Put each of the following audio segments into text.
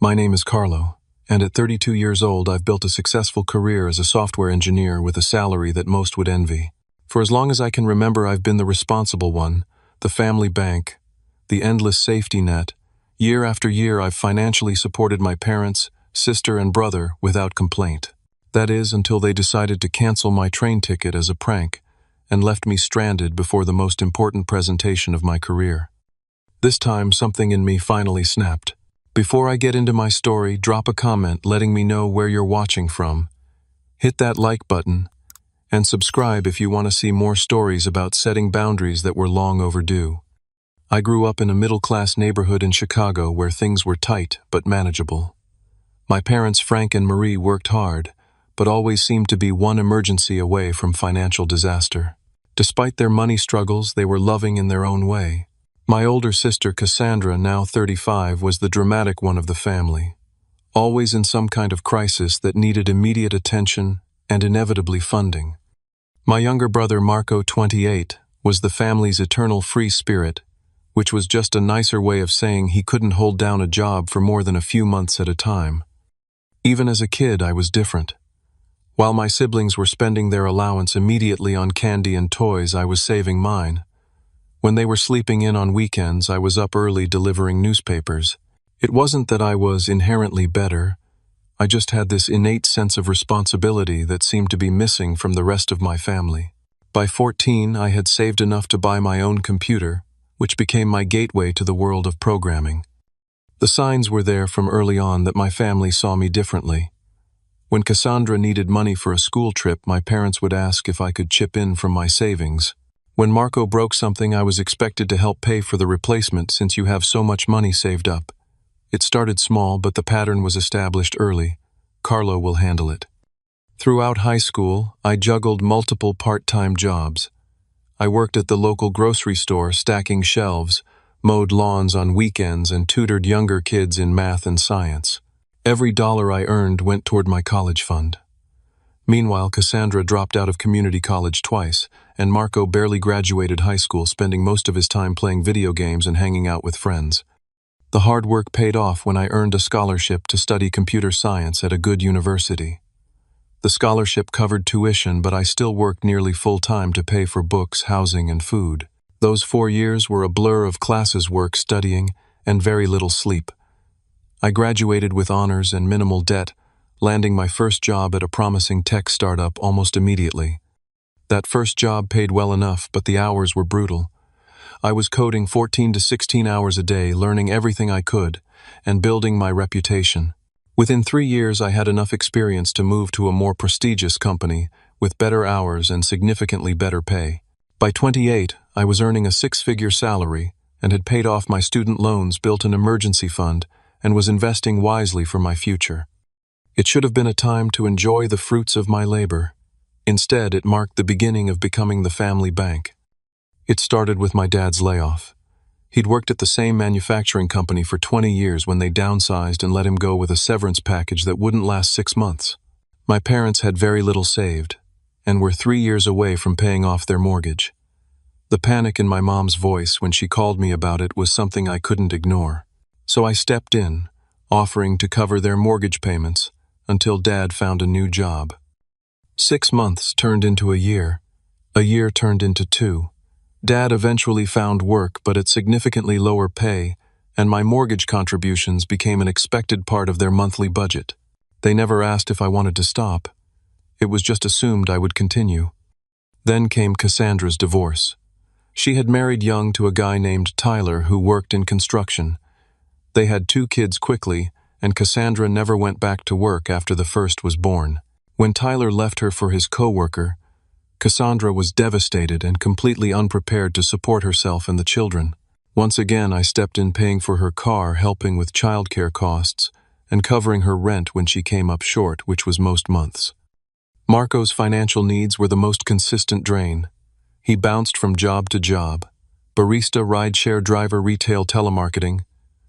My name is Carlo, and at 32 years old I've built a successful career as a software engineer with a salary that most would envy. For as long as I can remember, I've been the responsible one, the family bank, the endless safety net. Year after year I've financially supported my parents, sister, and brother without complaint. That is, until they decided to cancel my train ticket as a prank and left me stranded before the most important presentation of my career. This time, something in me finally snapped. Before I get into my story, drop a comment letting me know where you're watching from. Hit that like button, and subscribe if you want to see more stories about setting boundaries that were long overdue. I grew up in a middle-class neighborhood in Chicago where things were tight but manageable. My parents, Frank and Marie, worked hard, but always seemed to be one emergency away from financial disaster. Despite their money struggles, they were loving in their own way. My older sister, Cassandra, now 35, was the dramatic one of the family, always in some kind of crisis that needed immediate attention and inevitably funding. My younger brother, Marco, 28, was the family's eternal free spirit, which was just a nicer way of saying he couldn't hold down a job for more than a few months at a time. Even as a kid, I was different. While my siblings were spending their allowance immediately on candy and toys, I was saving mine. When they were sleeping in on weekends, I was up early delivering newspapers. It wasn't that I was inherently better. I just had this innate sense of responsibility that seemed to be missing from the rest of my family. By 14, I had saved enough to buy my own computer, which became my gateway to the world of programming. The signs were there from early on that my family saw me differently. When Cassandra needed money for a school trip, my parents would ask if I could chip in from my savings. When Marco broke something, I was expected to help pay for the replacement since you have so much money saved up. It started small, but the pattern was established early. Carlo will handle it. Throughout high school, I juggled multiple part-time jobs. I worked at the local grocery store stacking shelves, mowed lawns on weekends, and tutored younger kids in math and science. Every dollar I earned went toward my college fund. Meanwhile, Cassandra dropped out of community college twice, and Marco barely graduated high school, spending most of his time playing video games and hanging out with friends. The hard work paid off when I earned a scholarship to study computer science at a good university. The scholarship covered tuition, but I still worked nearly full-time to pay for books, housing, and food. Those 4 years were a blur of classes, work, studying, and very little sleep. I graduated with honors and minimal debt, landing my first job at a promising tech startup almost immediately. That first job paid well enough, but the hours were brutal. I was coding 14 to 16 hours a day, learning everything I could, and building my reputation. Within 3 years, I had enough experience to move to a more prestigious company, with better hours and significantly better pay. By 28, I was earning a 6-figure salary, and had paid off my student loans, built an emergency fund, and was investing wisely for my future. It should have been a time to enjoy the fruits of my labor. Instead, it marked the beginning of becoming the family bank. It started with my dad's layoff. He'd worked at the same manufacturing company for 20 years when they downsized and let him go with a severance package that wouldn't last 6 months. My parents had very little saved, and were 3 years away from paying off their mortgage. The panic in my mom's voice when she called me about it was something I couldn't ignore. So I stepped in, offering to cover their mortgage payments until Dad found a new job. 6 months turned into a year turned into 2. Dad eventually found work, but at significantly lower pay, and my mortgage contributions became an expected part of their monthly budget. They never asked if I wanted to stop. It was just assumed I would continue. Then came Cassandra's divorce. She had married young to a guy named Tyler who worked in construction. They had 2 kids quickly, and Cassandra never went back to work after the first was born. When Tyler left her for his coworker, Cassandra was devastated and completely unprepared to support herself and the children. Once again, I stepped in, paying for her car, helping with childcare costs, and covering her rent when she came up short, which was most months. Marco's financial needs were the most consistent drain. He bounced from job to job: barista, rideshare driver, retail, telemarketing,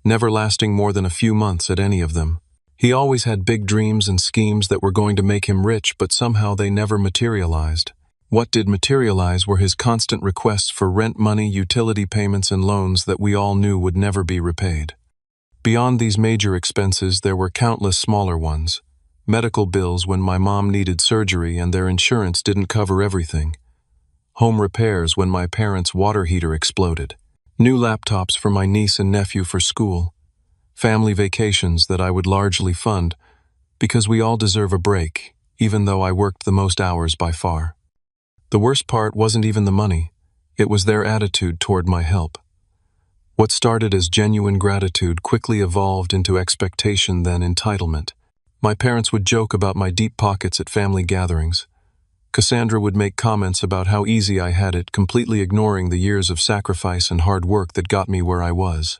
never lasting more than a few months at any of them. He always had big dreams and schemes that were going to make him rich, but somehow they never materialized. What did materialize were his constant requests for rent money, utility payments, and loans that we all knew would never be repaid. Beyond these major expenses, there were countless smaller ones. Medical bills when my mom needed surgery and their insurance didn't cover everything. Home repairs when my parents' water heater exploded. New laptops for my niece and nephew for school. Family vacations that I would largely fund, because we all deserve a break, even though I worked the most hours by far. The worst part wasn't even the money, it was their attitude toward my help. What started as genuine gratitude quickly evolved into expectation, then entitlement. My parents would joke about my deep pockets at family gatherings. Cassandra would make comments about how easy I had it, completely ignoring the years of sacrifice and hard work that got me where I was.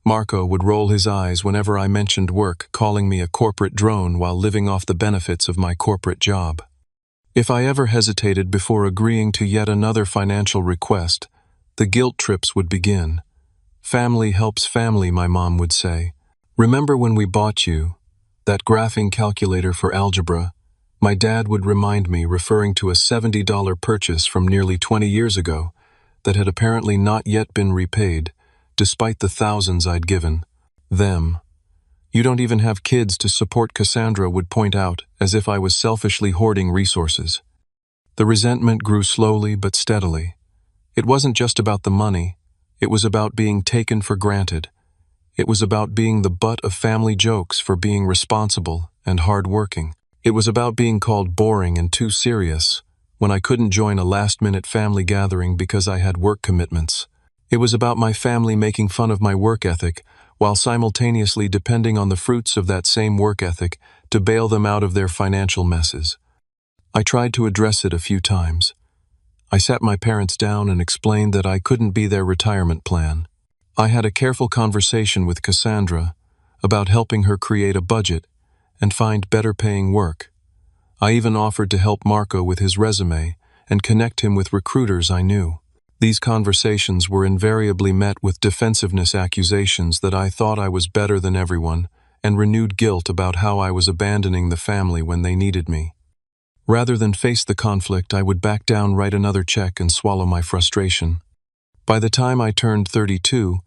Marco would roll his eyes whenever I mentioned work, calling me a corporate drone while living off the benefits of my corporate job. If I ever hesitated before agreeing to yet another financial request, the guilt trips would begin. Family helps family, my mom would say. Remember when we bought you that graphing calculator for algebra? My dad would remind me, referring to a $70 purchase from nearly 20 years ago that had apparently not yet been repaid, despite the thousands I'd given them. You don't even have kids to support, Cassandra would point out, as if I was selfishly hoarding resources. The resentment grew slowly but steadily. It wasn't just about the money, it was about being taken for granted. It was about being the butt of family jokes for being responsible and hard-working. It was about being called boring and too serious when I couldn't join a last-minute family gathering because I had work commitments. It was about my family making fun of my work ethic while simultaneously depending on the fruits of that same work ethic to bail them out of their financial messes. I tried to address it a few times. I sat my parents down and explained that I couldn't be their retirement plan. I had a careful conversation with Cassandra about helping her create a budget and find better-paying work. I even offered to help Marco with his resume and connect him with recruiters I knew. These conversations were invariably met with defensiveness accusations that I thought I was better than everyone and renewed guilt about how I was abandoning the family when they needed me. Rather than face the conflict, I would back down, write another check, and swallow my frustration. By the time I turned 32,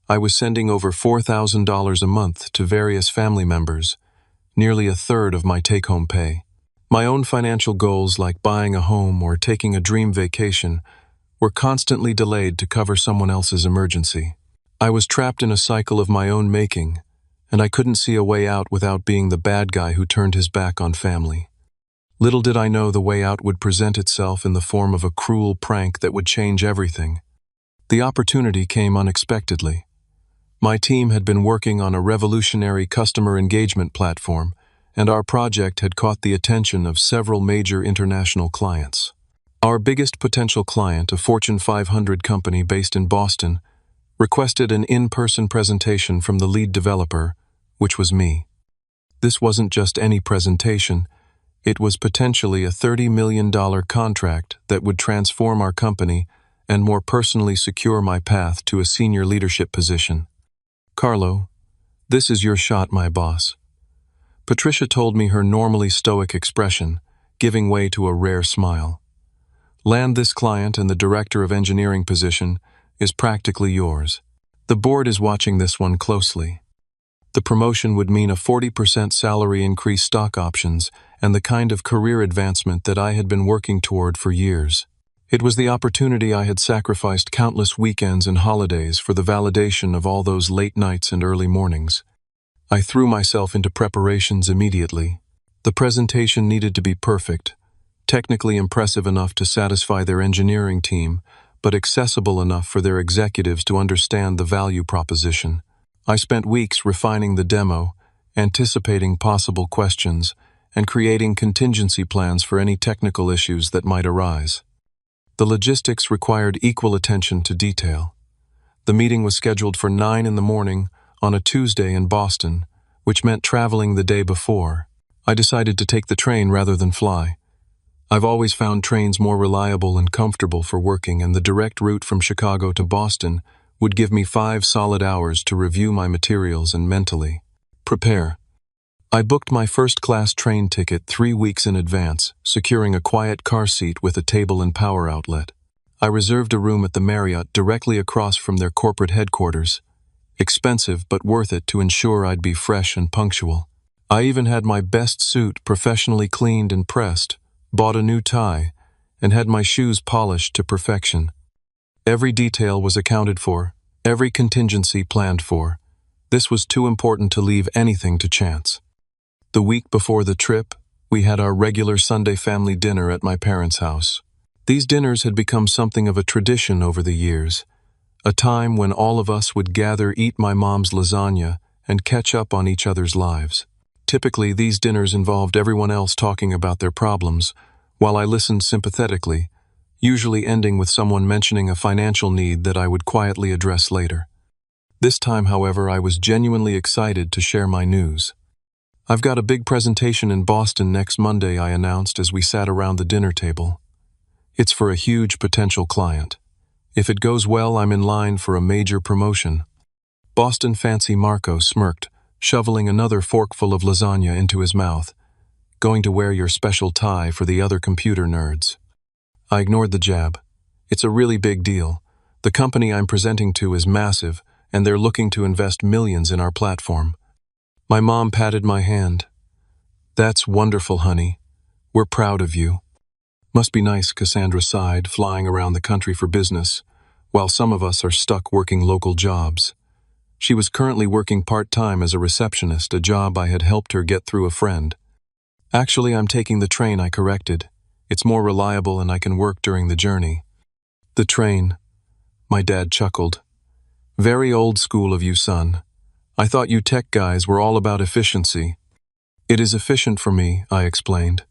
I was sending over $4,000 a month to various family members, nearly a third of my take-home pay. My own financial goals, like buying a home or taking a dream vacation, were constantly delayed to cover someone else's emergency. I was trapped in a cycle of my own making, and I couldn't see a way out without being the bad guy who turned his back on family. Little did I know the way out would present itself in the form of a cruel prank that would change everything. The opportunity came unexpectedly. My team had been working on a revolutionary customer engagement platform, and our project had caught the attention of several major international clients. Our biggest potential client, a Fortune 500 company based in Boston, requested an in-person presentation from the lead developer, which was me. This wasn't just any presentation. It was potentially a $30 million contract that would transform our company and more personally secure my path to a senior leadership position. Carlo, this is your shot, my boss. Patricia told me, her normally stoic expression giving way to a rare smile. Land this client, and the director of engineering position is practically yours. The board is watching this one closely. The promotion would mean a 40% salary increase, stock options, and the kind of career advancement that I had been working toward for years. It was the opportunity I had sacrificed countless weekends and holidays for, the validation of all those late nights and early mornings. I threw myself into preparations immediately. The presentation needed to be perfect, technically impressive enough to satisfy their engineering team, but accessible enough for their executives to understand the value proposition. I spent weeks refining the demo, anticipating possible questions, and creating contingency plans for any technical issues that might arise. The logistics required equal attention to detail. The meeting was scheduled for 9 in the morning on a Tuesday in Boston, which meant traveling the day before. I decided to take the train rather than fly. I've always found trains more reliable and comfortable for working, and the direct route from Chicago to Boston would give me 5 solid hours to review my materials and mentally prepare. I booked my first-class train ticket 3 weeks in advance, securing a quiet car seat with a table and power outlet. I reserved a room at the Marriott directly across from their corporate headquarters. Expensive, but worth it to ensure I'd be fresh and punctual. I even had my best suit professionally cleaned and pressed, bought a new tie, and had my shoes polished to perfection. Every detail was accounted for, every contingency planned for. This was too important to leave anything to chance. The week before the trip, we had our regular Sunday family dinner at my parents' house. These dinners had become something of a tradition over the years, a time when all of us would gather, eat my mom's lasagna, and catch up on each other's lives. Typically, these dinners involved everyone else talking about their problems, while I listened sympathetically, usually ending with someone mentioning a financial need that I would quietly address later. This time, however, I was genuinely excited to share my news. "I've got a big presentation in Boston next Monday," I announced as we sat around the dinner table. "It's for a huge potential client. If it goes well, I'm in line for a major promotion." Boston Fancy Marco smirked, shoveling another forkful of lasagna into his mouth. "Going to wear your special tie for the other computer nerds." I ignored the jab. "It's a really big deal. The company I'm presenting to is massive, and they're looking to invest millions in our platform." My mom patted my hand. "That's wonderful, honey. We're proud of you." "Must be nice," Cassandra sighed, "flying around the country for business, while some of us are stuck working local jobs." She was currently working part-time as a receptionist, a job I had helped her get through a friend. "Actually, I'm taking the train," I corrected. "It's more reliable and I can work during the journey." "The train," my dad chuckled. "Very old school of you, son. I thought you tech guys were all about efficiency." "It is efficient for me," I explained.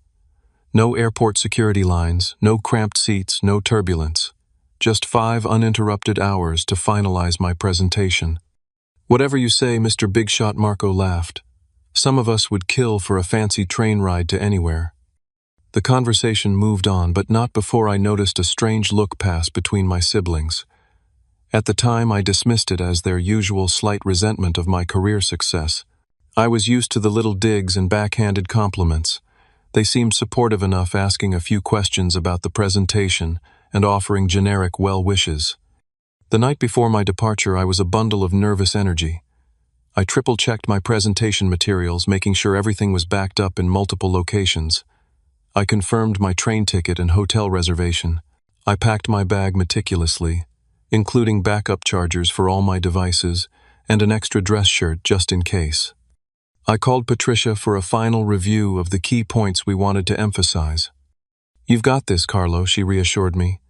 "No airport security lines, no cramped seats, no turbulence. Just 5 uninterrupted hours to finalize my presentation." "Whatever you say, Mr. Big Shot," Marco laughed. "Some of us would kill for a fancy train ride to anywhere." The conversation moved on, but not before I noticed a strange look pass between my siblings. At the time, I dismissed it as their usual slight resentment of my career success. I was used to the little digs and backhanded compliments. They seemed supportive enough, asking a few questions about the presentation and offering generic well wishes. The night before my departure, I was a bundle of nervous energy. I triple-checked my presentation materials, making sure everything was backed up in multiple locations. I confirmed my train ticket and hotel reservation. I packed my bag meticulously, including backup chargers for all my devices and an extra dress shirt just in case. I called Patricia for a final review of the key points we wanted to emphasize. "You've got this, Carlo," she reassured me.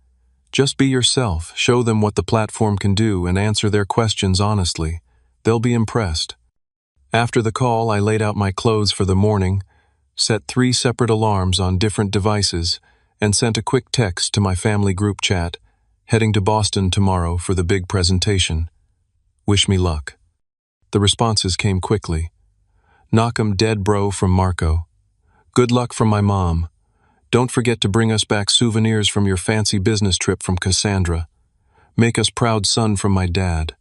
"Just be yourself, show them what the platform can do, and answer their questions honestly. They'll be impressed." After the call, I laid out my clothes for the morning, set 3 separate alarms on different devices, and sent a quick text to my family group chat, "Heading to Boston tomorrow for the big presentation. Wish me luck." The responses came quickly. "Knock 'em dead, bro," from Marco. "Good luck from my mom. Don't forget to bring us back souvenirs from your fancy business trip," from Cassandra. "Make us proud, son," from my dad.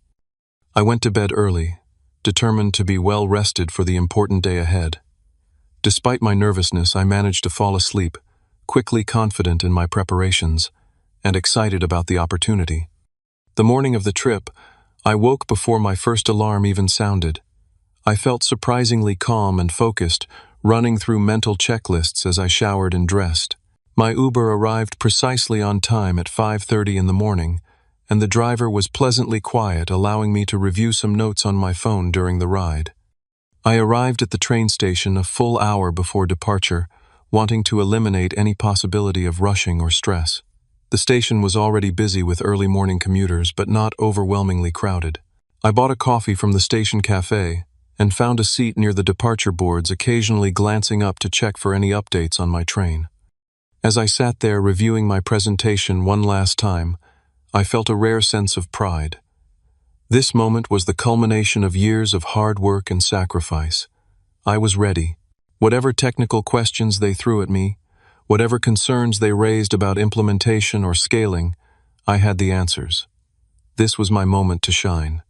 I went to bed early, determined to be well rested for the important day ahead. Despite my nervousness, I managed to fall asleep, quickly confident in my preparations, and excited about the opportunity. The morning of the trip, I woke before my first alarm even sounded. I felt surprisingly calm and focused, running through mental checklists as I showered and dressed. My Uber arrived precisely on time at 5:30 in the morning, and the driver was pleasantly quiet, allowing me to review some notes on my phone during the ride. I arrived at the train station a full hour before departure, wanting to eliminate any possibility of rushing or stress. The station was already busy with early morning commuters, but not overwhelmingly crowded. I bought a coffee from the station cafe and found a seat near the departure boards, occasionally glancing up to check for any updates on my train. As I sat there reviewing my presentation one last time, I felt a rare sense of pride. This moment was the culmination of years of hard work and sacrifice. I was ready. Whatever technical questions they threw at me, whatever concerns they raised about implementation or scaling, I had the answers. This was my moment to shine.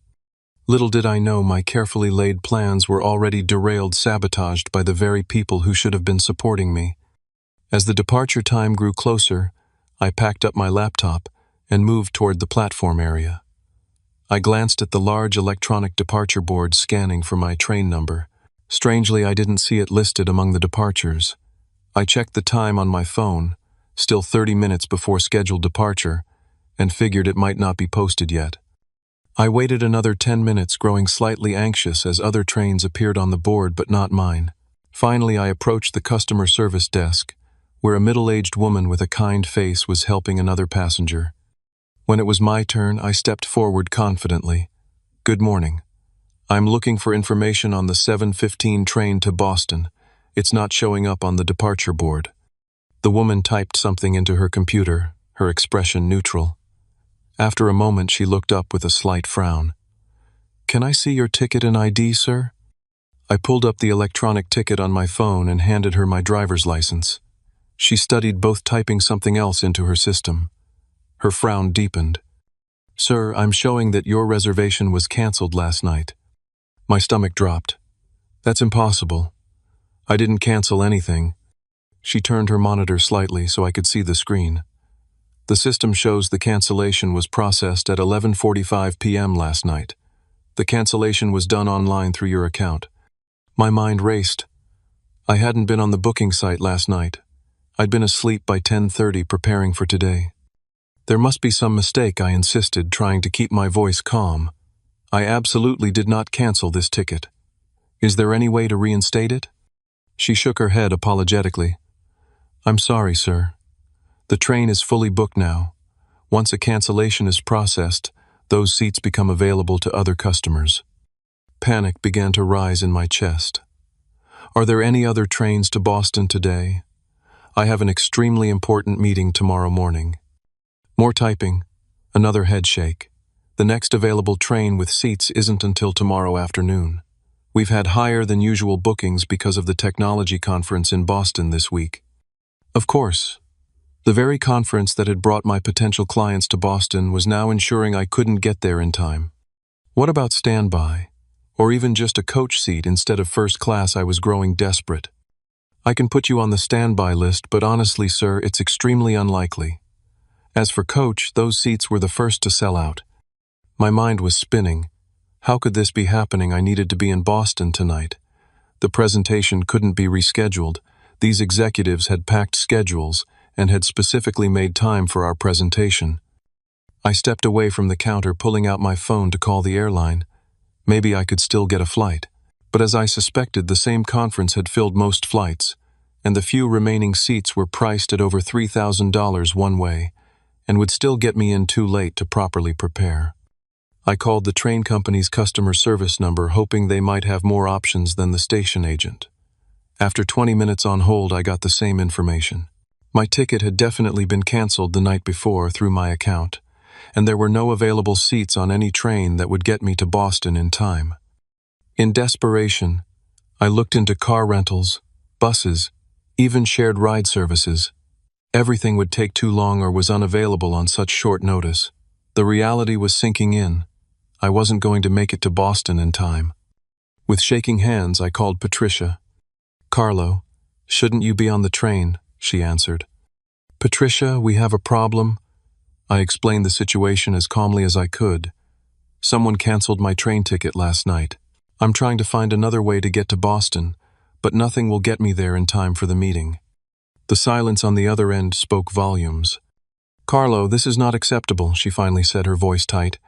Little did I know my carefully laid plans were already derailed, sabotaged by the very people who should have been supporting me. As the departure time grew closer, I packed up my laptop and moved toward the platform area. I glanced at the large electronic departure board scanning for my train number. Strangely, I didn't see it listed among the departures. I checked the time on my phone, still 30 minutes before scheduled departure, and figured it might not be posted yet. I waited another 10 minutes, growing slightly anxious as other trains appeared on the board but not mine. Finally, I approached the customer service desk, where a middle-aged woman with a kind face was helping another passenger. When it was my turn, I stepped forward confidently. "Good morning. I'm looking for information on the 7:15 train to Boston. It's not showing up on the departure board." The woman typed something into her computer, her expression neutral. After a moment, she looked up with a slight frown. "Can I see your ticket and ID, sir?" I pulled up the electronic ticket on my phone and handed her my driver's license. She studied both, typing something else into her system. Her frown deepened. "Sir, I'm showing that your reservation was canceled last night." My stomach dropped. "That's impossible. I didn't cancel anything." She turned her monitor slightly so I could see the screen. "The system shows the cancellation was processed at 11:45 p.m. last night. The cancellation was done online through your account." My mind raced. I hadn't been on the booking site last night. I'd been asleep by 10:30 preparing for today. "There must be some mistake," I insisted, trying to keep my voice calm. "I absolutely did not cancel this ticket. Is there any way to reinstate it?" She shook her head apologetically. "I'm sorry, sir. The train is fully booked now. Once a cancellation is processed, those seats become available to other customers." Panic began to rise in my chest. "Are there any other trains to Boston today? I have an extremely important meeting tomorrow morning." More typing, another head shake. "The next available train with seats isn't until tomorrow afternoon. We've had higher than usual bookings because of the technology conference in Boston this week." Of course. The very conference that had brought my potential clients to Boston was now ensuring I couldn't get there in time. What about standby? Or even just a coach seat instead of first class? I was growing desperate. "I can put you on the standby list, but honestly, sir, it's extremely unlikely. As for coach, those seats were the first to sell out." My mind was spinning. How could this be happening? I needed to be in Boston tonight. The presentation couldn't be rescheduled. These executives had packed schedules and had specifically made time for our presentation. I stepped away from the counter, pulling out my phone to call the airline. Maybe I could still get a flight. But as I suspected, the same conference had filled most flights, and the few remaining seats were priced at over $3,000 one way, and would still get me in too late to properly prepare. I called the train company's customer service number, hoping they might have more options than the station agent. After 20 minutes on hold, I got the same information. My ticket had definitely been canceled the night before through my account, and there were no available seats on any train that would get me to Boston in time. In desperation, I looked into car rentals, buses, even shared ride services. Everything would take too long or was unavailable on such short notice. The reality was sinking in. I wasn't going to make it to Boston in time. With shaking hands, I called Patricia. "Carlo, shouldn't you be on the train?" she answered. "Patricia, we have a problem." I explained the situation as calmly as I could. "Someone canceled my train ticket last night. I'm trying to find another way to get to Boston, but nothing will get me there in time for the meeting." The silence on the other end spoke volumes. "Carlo, this is not acceptable," she finally said, her voice tight.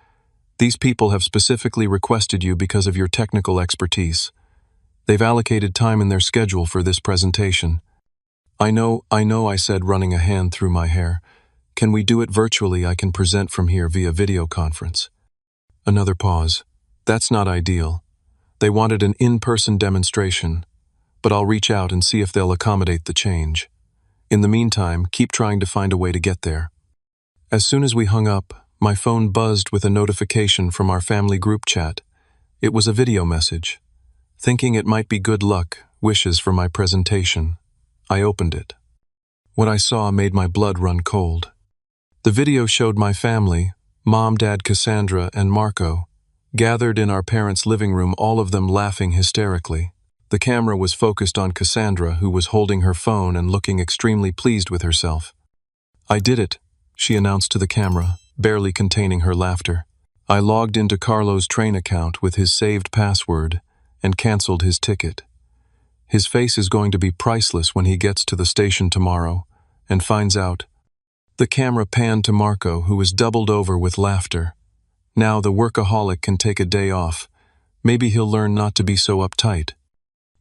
"These people have specifically requested you because of your technical expertise. They've allocated time in their schedule for this presentation." I know, I said, running a hand through my hair. "Can we do it virtually? I can present from here via video conference." Another pause. "That's not ideal. They wanted an in-person demonstration, but I'll reach out and see if they'll accommodate the change. In the meantime, keep trying to find a way to get there." As soon as we hung up, my phone buzzed with a notification from our family group chat. It was a video message. Thinking it might be good luck, wishes for my presentation, I opened it. What I saw made my blood run cold. The video showed my family, Mom, Dad, Cassandra, and Marco, gathered in our parents' living room, all of them laughing hysterically. The camera was focused on Cassandra, who was holding her phone and looking extremely pleased with herself. "I did it," she announced to the camera, barely containing her laughter. I logged into Carlo's train account with his saved password and canceled his ticket. His face is going to be priceless when he gets to the station tomorrow and finds out. The camera panned to Marco, who was doubled over with laughter. Now the workaholic can take a day off. Maybe he'll learn not to be so uptight.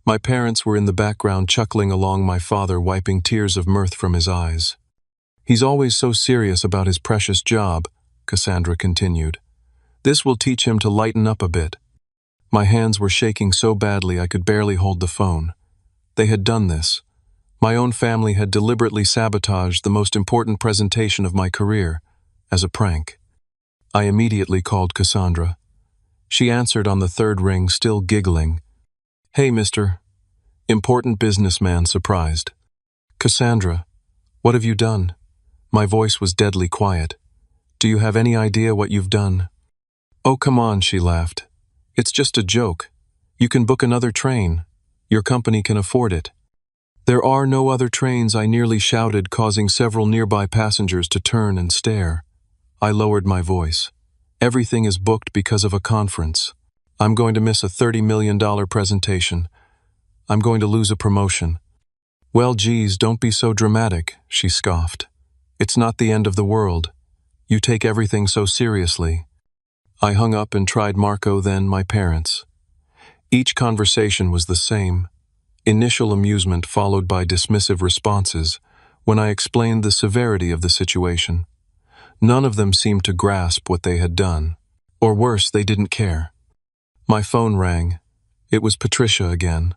My parents were in the background chuckling along, my father wiping tears of mirth from his eyes. He's always so serious about his precious job, Cassandra continued. This will teach him to lighten up a bit. My hands were shaking so badly I could barely hold the phone. They had done this. My own family had deliberately sabotaged the most important presentation of my career, as a prank. I immediately called Cassandra. She answered on the third ring, still giggling. Hey, Mr. Important businessman, surprised. Cassandra, what have you done? My voice was deadly quiet. Do you have any idea what you've done? Oh, come on, she laughed. It's just a joke. You can book another train. Your company can afford it. There are no other trains, I nearly shouted, causing several nearby passengers to turn and stare. I lowered my voice. Everything is booked because of a conference. I'm going to miss a $30 million presentation. I'm going to lose a promotion. Well, geez, don't be so dramatic, she scoffed. It's not the end of the world. You take everything so seriously. I hung up and tried Marco, then my parents. Each conversation was the same. Initial amusement followed by dismissive responses when I explained the severity of the situation. None of them seemed to grasp what they had done. Or worse, they didn't care. My phone rang. It was Patricia again.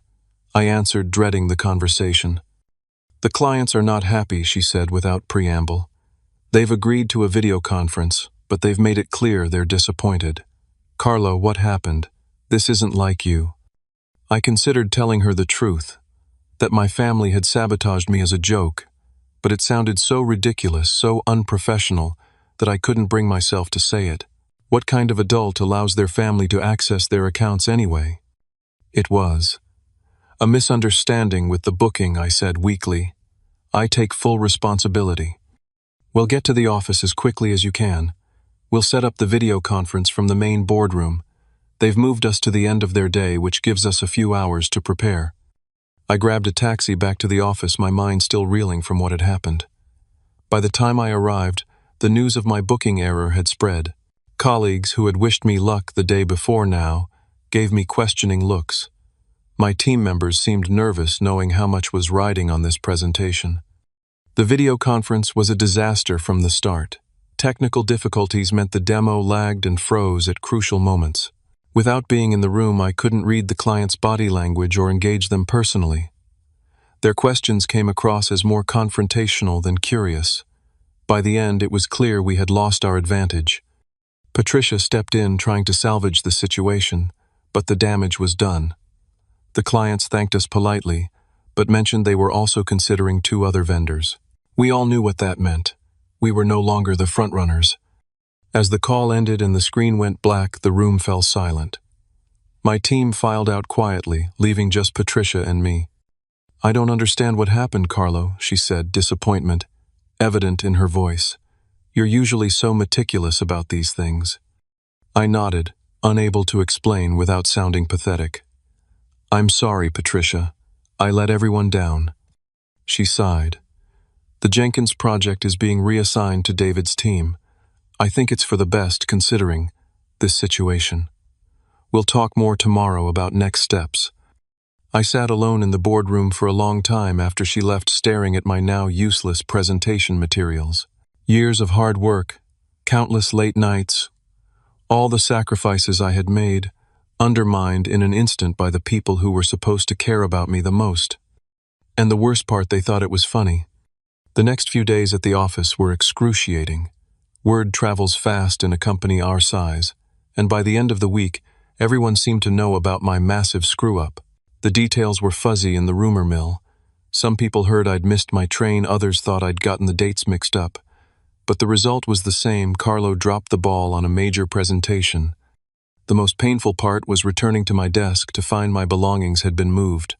I answered, dreading the conversation. The clients are not happy, she said without preamble. They've agreed to a video conference, but they've made it clear they're disappointed. Carlo, what happened? This isn't like you. I considered telling her the truth, that my family had sabotaged me as a joke, but it sounded so ridiculous, so unprofessional, that I couldn't bring myself to say it. What kind of adult allows their family to access their accounts anyway? It was a misunderstanding with the booking, I said weakly. I take full responsibility. Well, get to the office as quickly as you can. We'll set up the video conference from the main boardroom. They've moved us to the end of their day, which gives us a few hours to prepare. I grabbed a taxi back to the office, my mind still reeling from what had happened. By the time I arrived, the news of my booking error had spread. Colleagues who had wished me luck the day before now gave me questioning looks. My team members seemed nervous, knowing how much was riding on this presentation. The video conference was a disaster from the start. Technical difficulties meant the demo lagged and froze at crucial moments. Without being in the room, I couldn't read the client's body language or engage them personally. Their questions came across as more confrontational than curious. By the end, it was clear we had lost our advantage. Patricia stepped in, trying to salvage the situation, but the damage was done. The clients thanked us politely, but mentioned they were also considering 2 other vendors. We all knew what that meant. We were no longer the frontrunners. As the call ended and the screen went black, the room fell silent. My team filed out quietly, leaving just Patricia and me. I don't understand what happened, Carlo, she said, disappointment evident in her voice. You're usually so meticulous about these things. I nodded, unable to explain without sounding pathetic. I'm sorry, Patricia. I let everyone down. She sighed. The Jenkins project is being reassigned to David's team. I think it's for the best considering this situation. We'll talk more tomorrow about next steps. I sat alone in the boardroom for a long time after she left, staring at my now useless presentation materials. Years of hard work, countless late nights, all the sacrifices I had made, undermined in an instant by the people who were supposed to care about me the most. And the worst part, they thought it was funny. The next few days at the office were excruciating. Word travels fast in a company our size, and by the end of the week, everyone seemed to know about my massive screw-up. The details were fuzzy in the rumor mill. Some people heard I'd missed my train, others thought I'd gotten the dates mixed up. But the result was the same. Carlo dropped the ball on a major presentation. The most painful part was returning to my desk to find my belongings had been moved.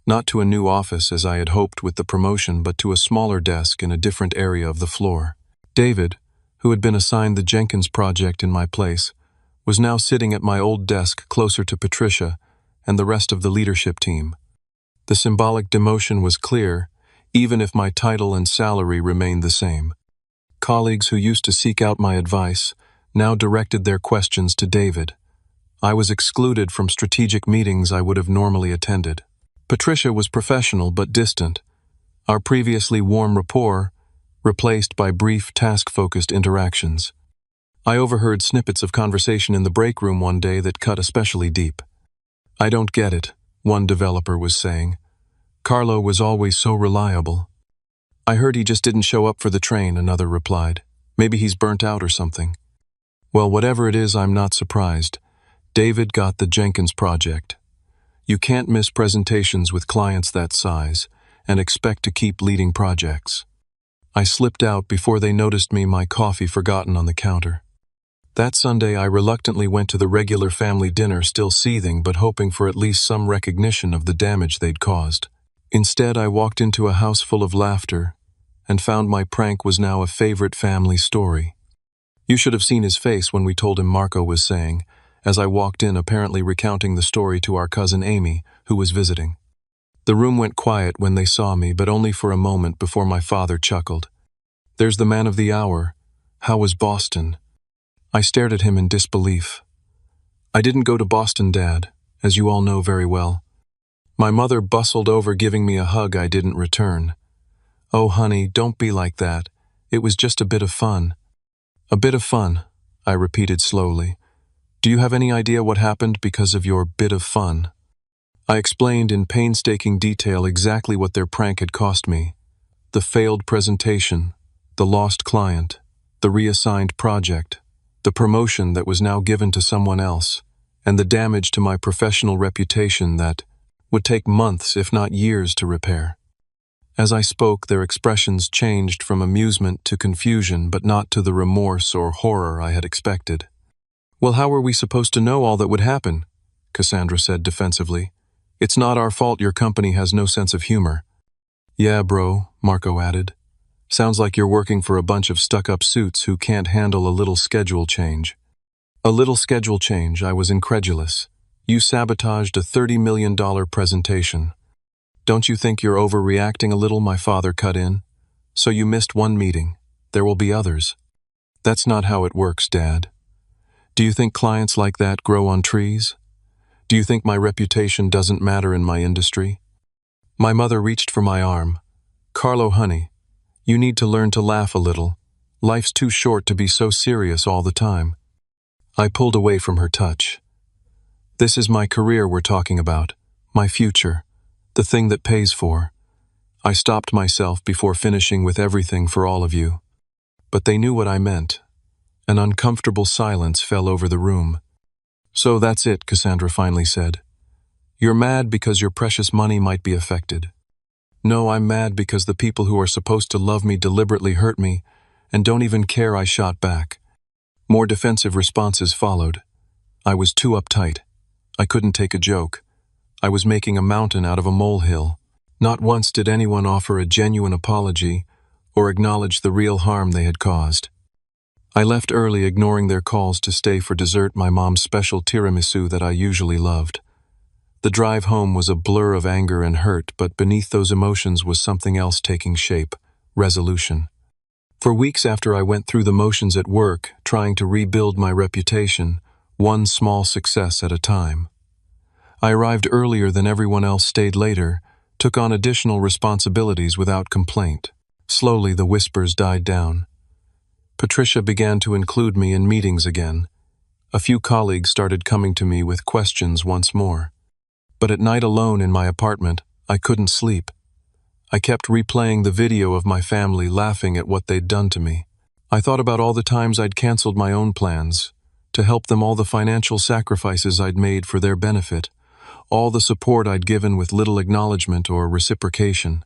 Not to a new office as I had hoped with the promotion, but to a smaller desk in a different area of the floor. David, who had been assigned the Jenkins project in my place, was now sitting at my old desk closer to Patricia and the rest of the leadership team. The symbolic demotion was clear, even if my title and salary remained the same. Colleagues who used to seek out my advice now directed their questions to David. I was excluded from strategic meetings I would have normally attended. Patricia was professional but distant, our previously warm rapport replaced by brief task-focused interactions. I overheard snippets of conversation in the break room one day that cut especially deep. "I don't get it," one developer was saying. "Carlo was always so reliable." "I heard he just didn't show up for the train," another replied. "Maybe he's burnt out or something." Well, whatever it is, I'm not surprised. David got the Jenkins project. You can't miss presentations with clients that size and expect to keep leading projects. I slipped out before they noticed me, my coffee forgotten on the counter. That Sunday, I reluctantly went to the regular family dinner, still seething but hoping for at least some recognition of the damage they'd caused. Instead, I walked into a house full of laughter and found my prank was now a favorite family story. You should have seen his face when we told him, Marco was saying, as I walked in, apparently recounting the story to our cousin Amy, who was visiting. The room went quiet when they saw me, but only for a moment before my father chuckled. "There's the man of the hour. How was Boston?" I stared at him in disbelief. "I didn't go to Boston, Dad, as you all know very well." My mother bustled over, giving me a hug I didn't return. "Oh, honey, don't be like that. It was just a bit of fun." "A bit of fun," I repeated slowly. "Do you have any idea what happened because of your bit of fun?" I explained in painstaking detail exactly what their prank had cost me. The failed presentation, the lost client, the reassigned project, the promotion that was now given to someone else, and the damage to my professional reputation that would take months, if not years, to repair. As I spoke, their expressions changed from amusement to confusion, but not to the remorse or horror I had expected. "Well, how were we supposed to know all that would happen?" Cassandra said defensively. "It's not our fault your company has no sense of humor." "Yeah, bro," Marco added. "Sounds like you're working for a bunch of stuck-up suits who can't handle a little schedule change." "A little schedule change," I was incredulous. "You sabotaged a $30 million presentation." "Don't you think you're overreacting a little?" my father cut in. "So you missed one meeting. There will be others." "That's not how it works, Dad. Do you think clients like that grow on trees? Do you think my reputation doesn't matter in my industry?" My mother reached for my arm. "Carlo, honey, you need to learn to laugh a little. Life's too short to be so serious all the time." I pulled away from her touch. "This is my career we're talking about, my future, the thing that pays for." I stopped myself before finishing with everything for all of you. But they knew what I meant. An uncomfortable silence fell over the room. "So that's it," Cassandra finally said. "You're mad because your precious money might be affected." "No, I'm mad because the people who are supposed to love me deliberately hurt me and don't even care," I shot back. More defensive responses followed. I was too uptight. I couldn't take a joke. I was making a mountain out of a molehill. Not once did anyone offer a genuine apology or acknowledge the real harm they had caused. I left early, ignoring their calls to stay for dessert, my mom's special tiramisu that I usually loved. The drive home was a blur of anger and hurt, but beneath those emotions was something else taking shape: resolution. For weeks after, I went through the motions at work, trying to rebuild my reputation, one small success at a time. I arrived earlier than everyone else, stayed later, took on additional responsibilities without complaint. Slowly, the whispers died down. Patricia began to include me in meetings again. A few colleagues started coming to me with questions once more. But at night, alone in my apartment, I couldn't sleep. I kept replaying the video of my family laughing at what they'd done to me. I thought about all the times I'd canceled my own plans to help them, all the financial sacrifices I'd made for their benefit, all the support I'd given with little acknowledgement or reciprocation.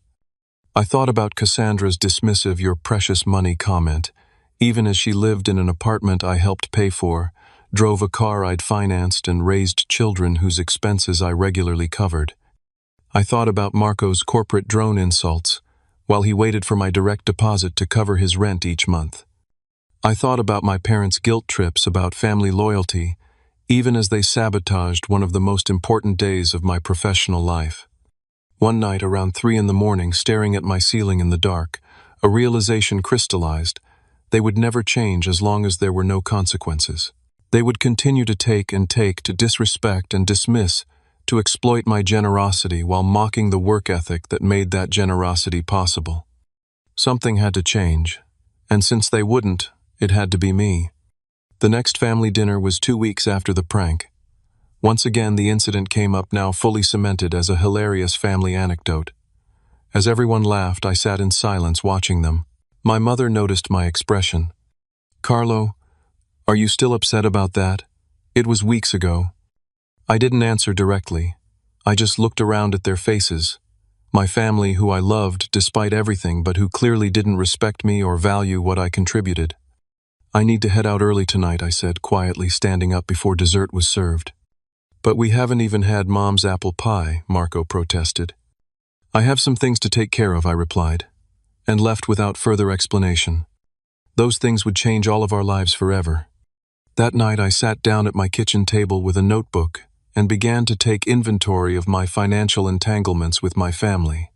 I thought about Cassandra's dismissive "your precious money" comment, even as she lived in an apartment I helped pay for, drove a car I'd financed, and raised children whose expenses I regularly covered. I thought about Marco's corporate drone insults while he waited for my direct deposit to cover his rent each month. I thought about my parents' guilt trips about family loyalty even as they sabotaged one of the most important days of my professional life. One night around 3 in the morning, staring at my ceiling in the dark, a realization crystallized. They would never change as long as there were no consequences. They would continue to take, to disrespect and dismiss, to exploit my generosity while mocking the work ethic that made that generosity possible. Something had to change, and since they wouldn't, it had to be me. The next family dinner was 2 weeks after the prank. Once again, the incident came up, now fully cemented as a hilarious family anecdote. As everyone laughed, I sat in silence watching them. My mother noticed my expression. "Carlo, are you still upset about that? It was weeks ago." I didn't answer directly. I just looked around at their faces. My family, who I loved despite everything, but who clearly didn't respect me or value what I contributed. "I need to head out early tonight," I said quietly, standing up before dessert was served. "But we haven't even had Mom's apple pie," Marco protested. "I have some things to take care of," I replied, and left without further explanation. Those things would change all of our lives forever. That night I sat down at my kitchen table with a notebook and began to take inventory of my financial entanglements with my family.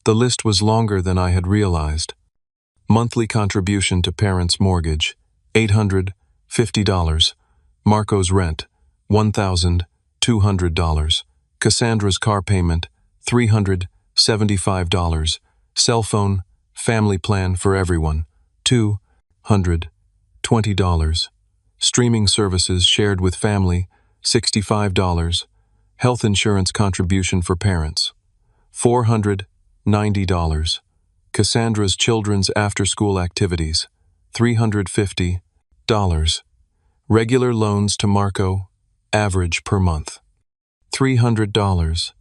The list was longer than I had realized. Monthly contribution to parents' mortgage, $850. Marco's rent, $1,200. Cassandra's car payment, $375. Cell phone, family plan for everyone, $220. Streaming services shared with family, $65. Health insurance contribution for parents, $490. Cassandra's children's after-school activities, $350. Regular loans to Marco, average per month, $300.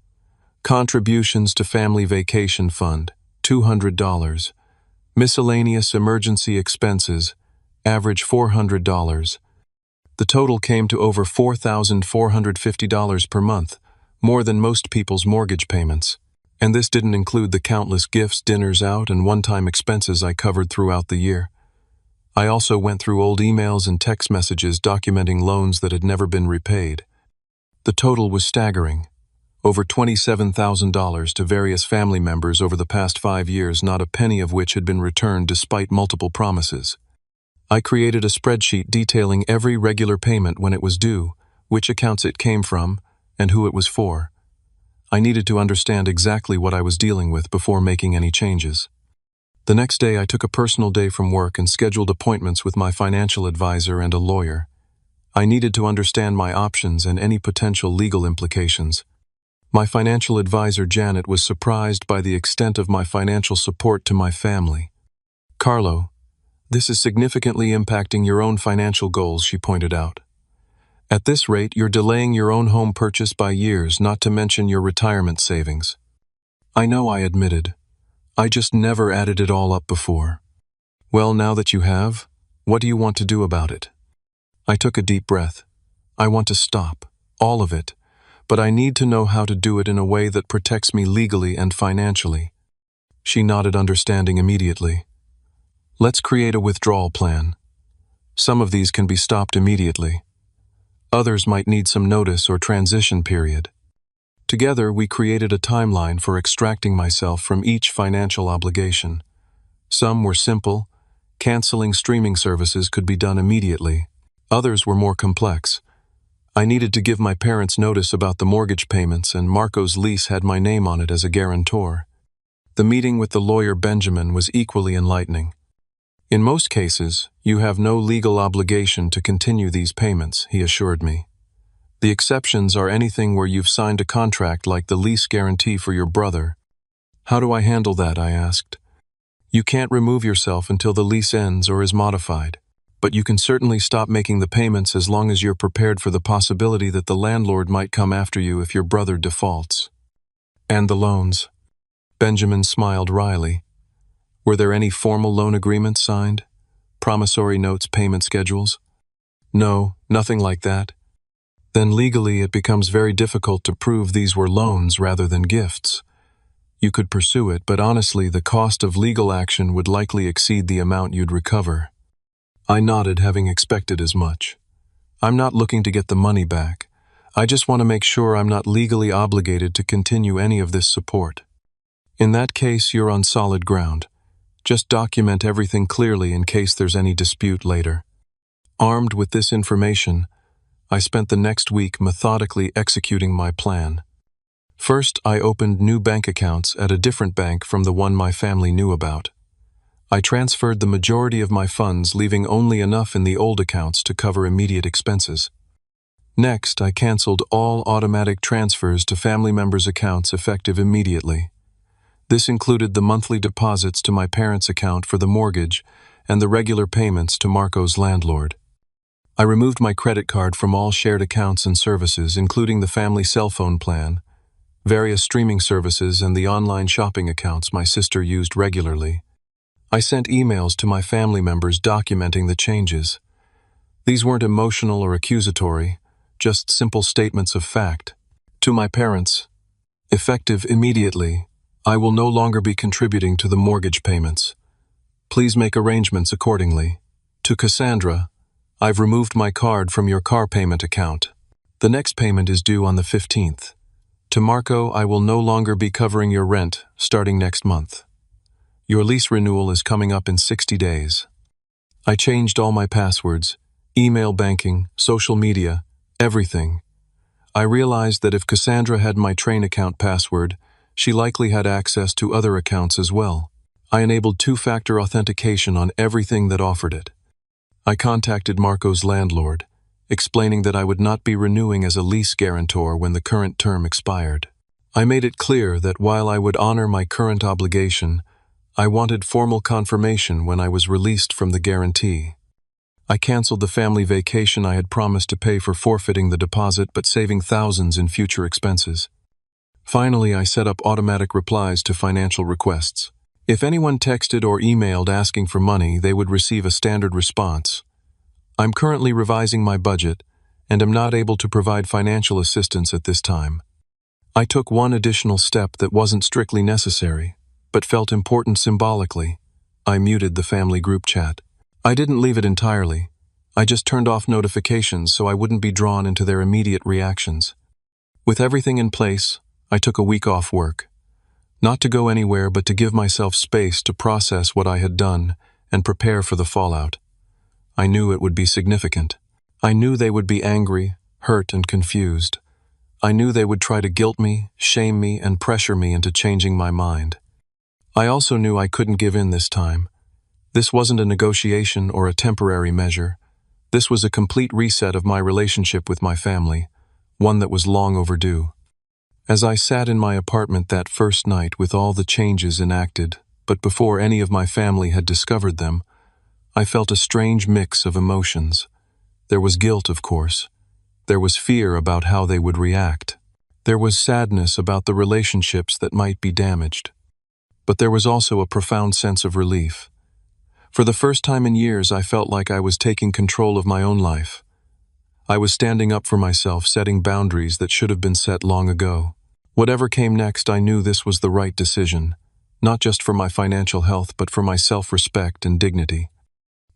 Contributions to family vacation fund, $200. Miscellaneous emergency expenses, average $400. The total came to over $4,450 per month, more than most people's mortgage payments. And this didn't include the countless gifts, dinners out, and one-time expenses I covered throughout the year. I also went through old emails and text messages documenting loans that had never been repaid. The total was staggering. Over $27,000 to various family members over the past 5 years, not a penny of which had been returned despite multiple promises. I created a spreadsheet detailing every regular payment when it was due, which accounts it came from, and who it was for. I needed to understand exactly what I was dealing with before making any changes. The next day I took a personal day from work and scheduled appointments with my financial advisor and a lawyer. I needed to understand my options and any potential legal implications. My financial advisor, Janet, was surprised by the extent of my financial support to my family. "Carlo, this is significantly impacting your own financial goals," she pointed out. "At this rate, you're delaying your own home purchase by years, not to mention your retirement savings." "I know," I admitted. "I just never added it all up before." "Well, now that you have, what do you want to do about it?" I took a deep breath. "I want to stop, all of it, but I need to know how to do it in a way that protects me legally and financially." She nodded understanding immediately. "Let's create a withdrawal plan. Some of these can be stopped immediately. Others might need some notice or transition period." Together, we created a timeline for extracting myself from each financial obligation. Some were simple. Canceling streaming services could be done immediately. Others were more complex. I needed to give my parents notice about the mortgage payments, and Marco's lease had my name on it as a guarantor. The meeting with the lawyer Benjamin was equally enlightening. "In most cases, you have no legal obligation to continue these payments," he assured me. "The exceptions are anything where you've signed a contract like the lease guarantee for your brother." "How do I handle that?" I asked. "You can't remove yourself until the lease ends or is modified, but you can certainly stop making the payments as long as you're prepared for the possibility that the landlord might come after you if your brother defaults." "And the loans?" Benjamin smiled wryly. "Were there any formal loan agreements signed? Promissory notes, payment schedules?" "No, nothing like that." "Then legally it becomes very difficult to prove these were loans rather than gifts. You could pursue it, but honestly, the cost of legal action would likely exceed the amount you'd recover." I nodded, having expected as much. I'm not looking to get the money back. I just want to make sure I'm not legally obligated to continue any of this support. In that case, you're on solid ground. Just document everything clearly in case there's any dispute later. Armed with this information, I spent the next week methodically executing my plan. First, I opened new bank accounts at a different bank from the one my family knew about. I transferred the majority of my funds, leaving only enough in the old accounts to cover immediate expenses. Next, I canceled all automatic transfers to family members' accounts effective immediately. This included the monthly deposits to my parents' account for the mortgage and the regular payments to Marco's landlord. I removed my credit card from all shared accounts and services, including the family cell phone plan, various streaming services, and the online shopping accounts my sister used regularly. I sent emails to my family members documenting the changes. These weren't emotional or accusatory, just simple statements of fact. To my parents, effective immediately, I will no longer be contributing to the mortgage payments. Please make arrangements accordingly. To Cassandra, I've removed my card from your car payment account. The next payment is due on the 15th. To Marco, I will no longer be covering your rent starting next month. Your lease renewal is coming up in 60 days. I changed all my passwords, email banking, social media, everything. I realized that if Cassandra had my train account password, she likely had access to other accounts as well. I enabled two-factor authentication on everything that offered it. I contacted Marco's landlord, explaining that I would not be renewing as a lease guarantor when the current term expired. I made it clear that while I would honor my current obligation, I wanted formal confirmation when I was released from the guarantee. I canceled the family vacation I had promised to pay for forfeiting the deposit but saving thousands in future expenses. Finally, I set up automatic replies to financial requests. If anyone texted or emailed asking for money, they would receive a standard response. I'm currently revising my budget and am not able to provide financial assistance at this time. I took one additional step that wasn't strictly necessary, but felt important symbolically. I muted the family group chat. I didn't leave it entirely. I just turned off notifications so I wouldn't be drawn into their immediate reactions. With everything in place, I took a week off work. Not to go anywhere, but to give myself space to process what I had done and prepare for the fallout. I knew it would be significant. I knew they would be angry, hurt, and confused. I knew they would try to guilt me, shame me, and pressure me into changing my mind. I also knew I couldn't give in this time. This wasn't a negotiation or a temporary measure. This was a complete reset of my relationship with my family, one that was long overdue. As I sat in my apartment that first night with all the changes enacted, but before any of my family had discovered them, I felt a strange mix of emotions. There was guilt, of course. There was fear about how they would react. There was sadness about the relationships that might be damaged. But there was also a profound sense of relief. For the first time in years, I felt like I was taking control of my own life. I was standing up for myself, setting boundaries that should have been set long ago. Whatever came next, I knew this was the right decision, not just for my financial health, but for my self-respect and dignity.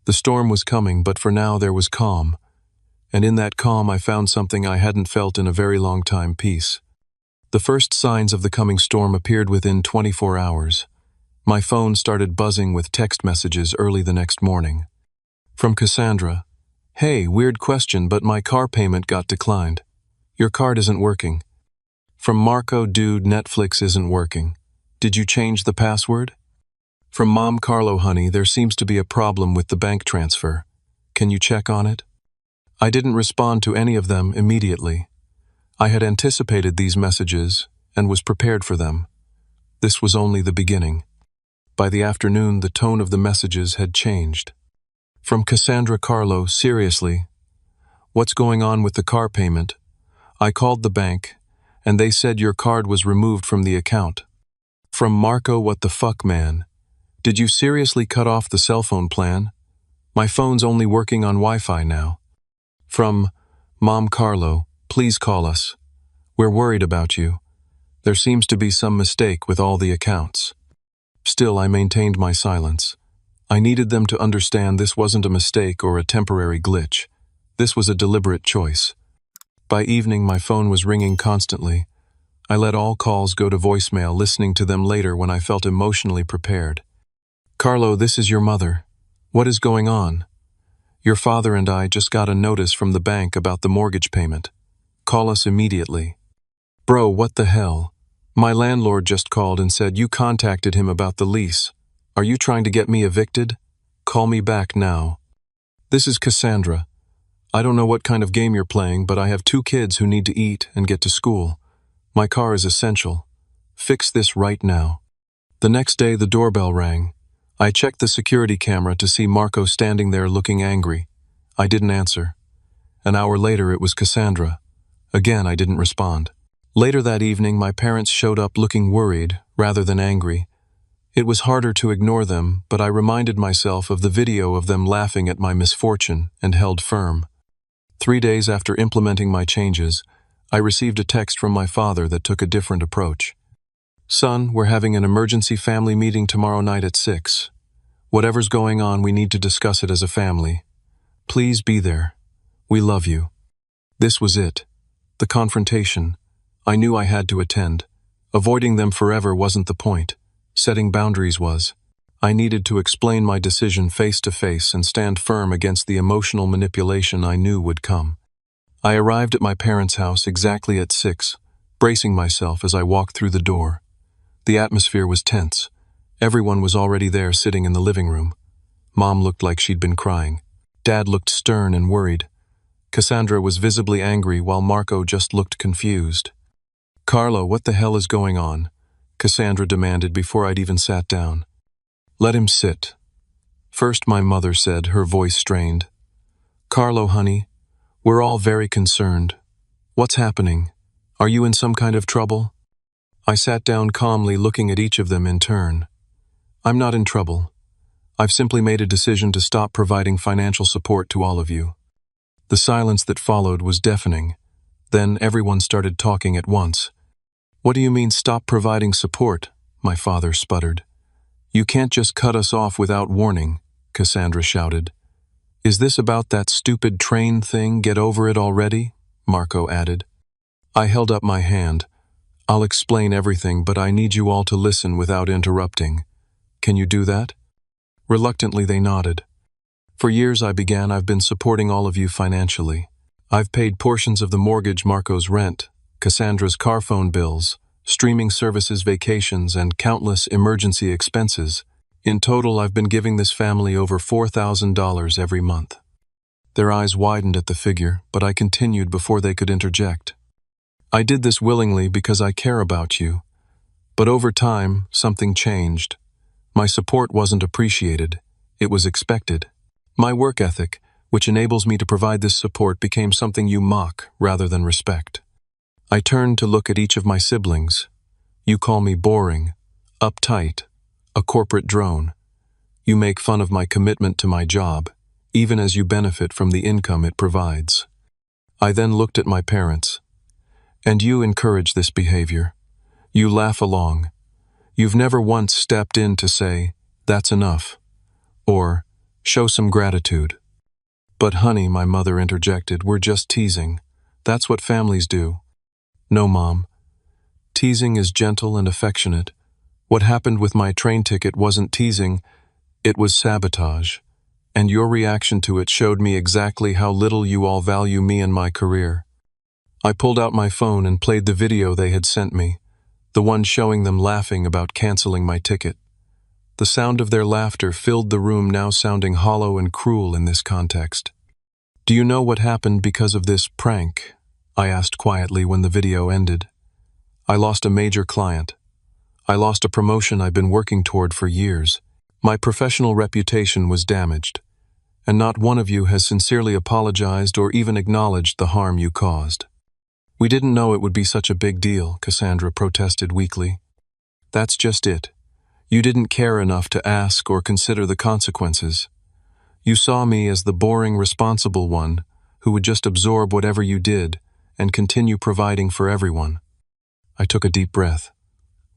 The storm was coming, but for now there was calm. And in that calm, I found something I hadn't felt in a very long time: peace. The first signs of the coming storm appeared within 24 hours. My phone started buzzing with text messages early the next morning. From Cassandra: "Hey, weird question, but my car payment got declined. Your card isn't working." From Marco: "Dude, Netflix isn't working. Did you change the password?" From Mom: "Carlo, honey, there seems to be a problem with the bank transfer. Can you check on it?" I didn't respond to any of them immediately. I had anticipated these messages and was prepared for them. This was only the beginning. By the afternoon, the tone of the messages had changed. From Cassandra: "Carlo, seriously, what's going on with the car payment? I called the bank, and they said your card was removed from the account." From Marco: "What the fuck, man? Did you seriously cut off the cell phone plan? My phone's only working on Wi-Fi now." From Mom: "Carlo, please call us. We're worried about you. There seems to be some mistake with all the accounts." Still, I maintained my silence. I needed them to understand this wasn't a mistake or a temporary glitch. This was a deliberate choice. By evening, my phone was ringing constantly. I let all calls go to voicemail, listening to them later when I felt emotionally prepared. Carlo, this is your mother. What is going on? Your father and I just got a notice from the bank about the mortgage payment. Call us immediately. Bro, what the hell? My landlord just called and said you contacted him about the lease. Are you trying to get me evicted? Call me back now. This is Cassandra. I don't know what kind of game you're playing, but I have 2 kids who need to eat and get to school. My car is essential. Fix this right now. The next day, the doorbell rang. I checked the security camera to see Marco standing there looking angry. I didn't answer. An hour later, it was Cassandra. Again, I didn't respond. Later that evening, my parents showed up looking worried rather than angry. It was harder to ignore them, but I reminded myself of the video of them laughing at my misfortune and held firm. 3 days after implementing my changes, I received a text from my father that took a different approach. Son, we're having an emergency family meeting tomorrow night at 6. Whatever's going on, we need to discuss it as a family. Please be there. We love you. This was it. The confrontation. I knew I had to attend. Avoiding them forever wasn't the point. Setting boundaries was. I needed to explain my decision face to face and stand firm against the emotional manipulation I knew would come. I arrived at my parents' house exactly at 6, bracing myself as I walked through the door. The atmosphere was tense. Everyone was already there sitting in the living room. Mom looked like she'd been crying. Dad looked stern and worried. Cassandra was visibly angry while Marco just looked confused. Carlo, what the hell is going on? Cassandra demanded before I'd even sat down. Let him sit. First, my mother said, her voice strained. Carlo, honey, we're all very concerned. What's happening? Are you in some kind of trouble? I sat down calmly, looking at each of them in turn. I'm not in trouble. I've simply made a decision to stop providing financial support to all of you. The silence that followed was deafening. Then everyone started talking at once. What do you mean, stop providing support? My father sputtered. You can't just cut us off without warning, Cassandra shouted. Is this about that stupid train thing? Get over it already? Marco added. I held up my hand. I'll explain everything, but I need you all to listen without interrupting. Can you do that? Reluctantly, they nodded. For years I've been supporting all of you financially. I've paid portions of the mortgage, Marco's rent, Cassandra's car phone bills, streaming services, vacations, and countless emergency expenses. In total, I've been giving this family over $4,000 every month. Their eyes widened at the figure, but I continued before they could interject. I did this willingly because I care about you. But over time, something changed. My support wasn't appreciated. It was expected. My work ethic, which enables me to provide this support, became something you mock rather than respect. I turned to look at each of my siblings. You call me boring, uptight, a corporate drone. You make fun of my commitment to my job, even as you benefit from the income it provides. I then looked at my parents. And you encourage this behavior. You laugh along. You've never once stepped in to say, that's enough, or show some gratitude. But honey, my mother interjected, we're just teasing. That's what families do. No, Mom. Teasing is gentle and affectionate. What happened with my train ticket wasn't teasing, it was sabotage. And your reaction to it showed me exactly how little you all value me and my career. I pulled out my phone and played the video they had sent me, the one showing them laughing about canceling my ticket. The sound of their laughter filled the room, now sounding hollow and cruel in this context. Do you know what happened because of this prank? I asked quietly when the video ended. I lost a major client. I lost a promotion I've been working toward for years. My professional reputation was damaged, and not one of you has sincerely apologized or even acknowledged the harm you caused. We didn't know it would be such a big deal, Cassandra protested weakly. That's just it. You didn't care enough to ask or consider the consequences. You saw me as the boring, responsible one who would just absorb whatever you did and continue providing for everyone. I took a deep breath.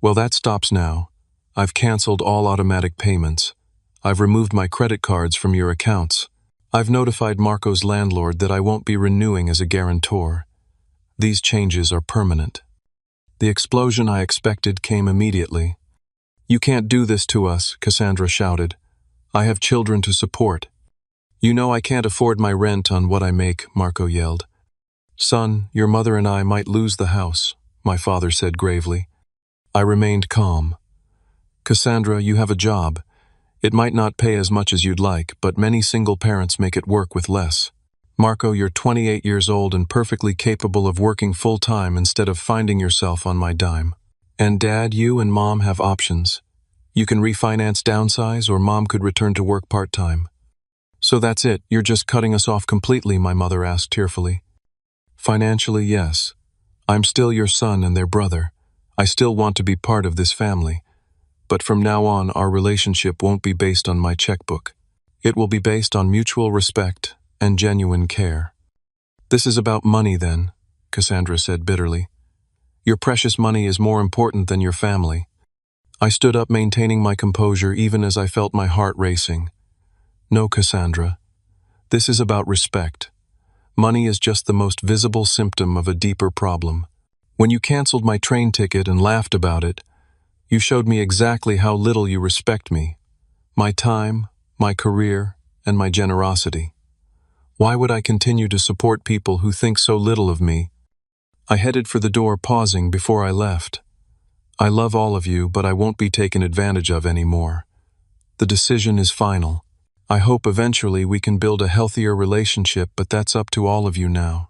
Well, that stops now. I've canceled all automatic payments. I've removed my credit cards from your accounts. I've notified Marco's landlord that I won't be renewing as a guarantor. These changes are permanent. The explosion I expected came immediately. You can't do this to us, Cassandra shouted. I have children to support. You know I can't afford my rent on what I make, Marco yelled. Son, your mother and I might lose the house, my father said gravely. I remained calm. Cassandra, you have a job. It might not pay as much as you'd like, but many single parents make it work with less. Marco, you're 28 years old and perfectly capable of working full-time instead of finding yourself on my dime. And Dad, you and Mom have options. You can refinance, downsize, or Mom could return to work part-time. So that's it, you're just cutting us off completely, my mother asked tearfully. Financially, yes. I'm still your son and their brother. I still want to be part of this family. But from now on, our relationship won't be based on my checkbook. It will be based on mutual respect and genuine care. This is about money then, Cassandra said bitterly. Your precious money is more important than your family. I stood up, maintaining my composure even as I felt my heart racing. No, Cassandra. This is about respect. Money is just the most visible symptom of a deeper problem. When you canceled my train ticket and laughed about it, you showed me exactly how little you respect me, my time, my career, and my generosity. Why would I continue to support people who think so little of me? I headed for the door, pausing before I left. I love all of you, but I won't be taken advantage of anymore. The decision is final. I hope eventually we can build a healthier relationship, but that's up to all of you now.